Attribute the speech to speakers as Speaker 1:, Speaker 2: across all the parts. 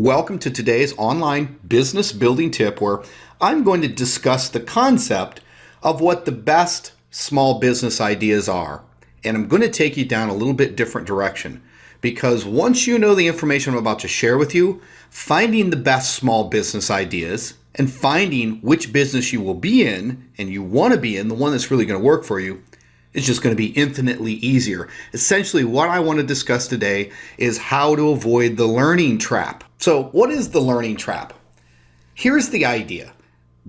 Speaker 1: Welcome to today's online business building tip where I'm going to discuss the concept of what the best small business ideas are. And I'm going to take you down a little bit different direction because once you know the information I'm about to share with you, finding the best small business ideas and finding which business you will be in and you want to be in, the one that's really going to work for you, it's just going to be infinitely easier. Essentially, what I want to discuss today is how to avoid the learning trap. So, what is the learning trap? Here's the idea.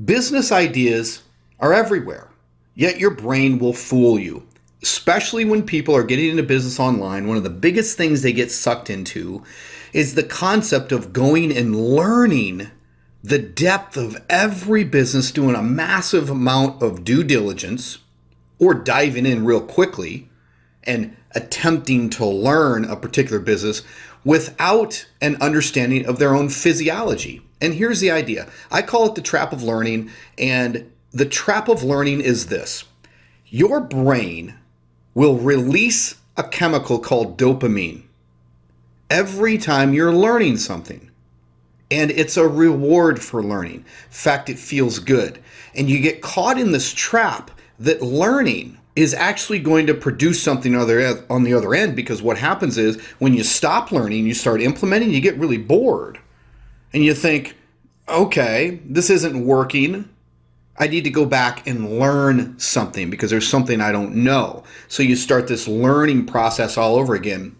Speaker 1: Business ideas are everywhere, yet your brain will fool you. Especially when people are getting into business online, one of the biggest things they get sucked into is the concept of going and learning the depth of every business, doing a massive amount of due diligence, or diving in real quickly and attempting to learn a particular business without an understanding of their own physiology. And here's the idea. I call it the trap of learning, and the trap of learning is this. Your brain will release a chemical called dopamine every time you're learning something. And it's a reward for learning. In fact, it feels good. And you get caught in this trap that learning is actually going to produce something on the other end, because what happens is when you stop learning, you start implementing, you get really bored. And you think, okay, this isn't working. I need to go back and learn something because there's something I don't know. So you start this learning process all over again.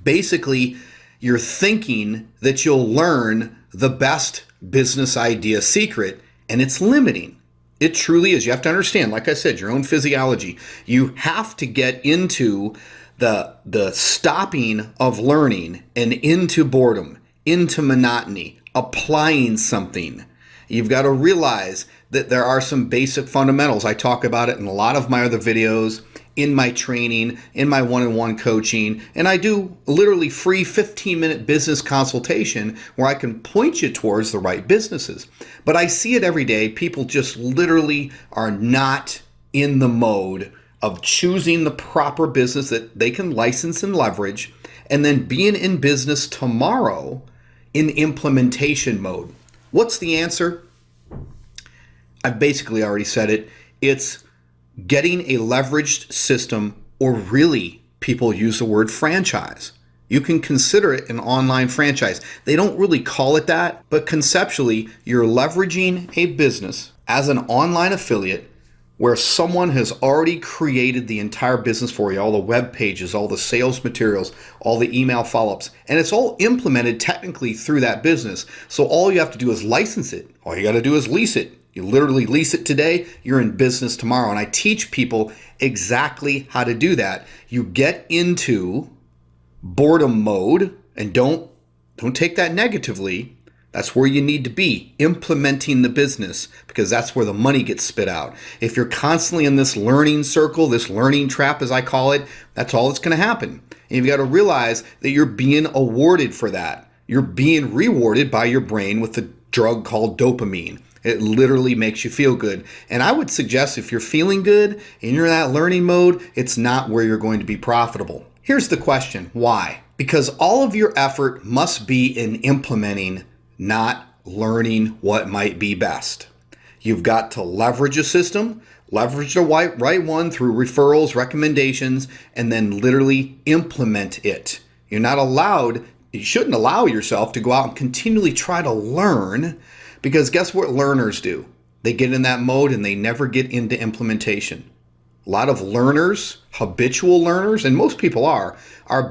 Speaker 1: Basically, you're thinking that you'll learn the best business idea secret, and it's limiting. It truly is. You have to understand, like I said, your own physiology. You have to get into the stopping of learning and into boredom, into monotony, applying something. You've got to realize that there are some basic fundamentals. I talk about it in a lot of my other videos, in my training, in my one-on-one coaching, and I do literally free 15-minute business consultation where I can point you towards the right businesses. But I see it every day. People just literally are not in the mode of choosing the proper business that they can license and leverage, and then being in business tomorrow in implementation mode. What's the answer? I've basically already said it. It's getting a leveraged system, or really, people use the word franchise. You can consider it an online franchise. They don't really call it that, but conceptually, you're leveraging a business as an online affiliate where someone has already created the entire business for you, all the web pages, all the sales materials, all the email follow-ups, and it's all implemented technically through that business. So all you have to do is license it. All you got to do is lease it. You literally lease it today, you're in business tomorrow. And I teach people exactly how to do that. You get into boredom mode, and don't take that negatively. That's where you need to be, implementing the business, because that's where the money gets spit out. If you're constantly in this learning circle, this learning trap as I call it, that's all that's going to happen. And you've got to realize that you're being awarded for that. You're being rewarded by your brain with the drug called dopamine. It literally makes you feel good. And I would suggest if you're feeling good and you're in that learning mode, it's not where you're going to be profitable. Here's the question, why? Because all of your effort must be in implementing, not learning what might be best. You've got to leverage a system, leverage the right one through referrals, recommendations, and then literally implement it. You're not allowed, you shouldn't allow yourself to go out and continually try to learn, because guess what learners do? They get in that mode and they never get into implementation. A lot of learners, habitual learners, and most people are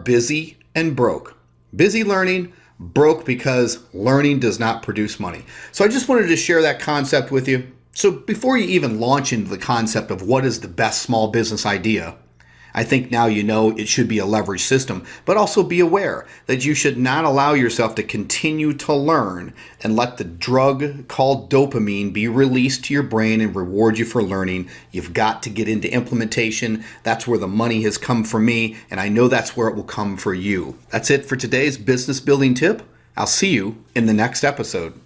Speaker 1: busy and broke. Busy learning, broke because learning does not produce money. So I just wanted to share that concept with you. So before you even launch into the concept of what is the best small business idea, I think now you know it should be a leverage system, but also be aware that you should not allow yourself to continue to learn and let the drug called dopamine be released to your brain and reward you for learning. You've got to get into implementation. That's where the money has come for me, and I know that's where it will come for you. That's it for today's business building tip. I'll see you in the next episode.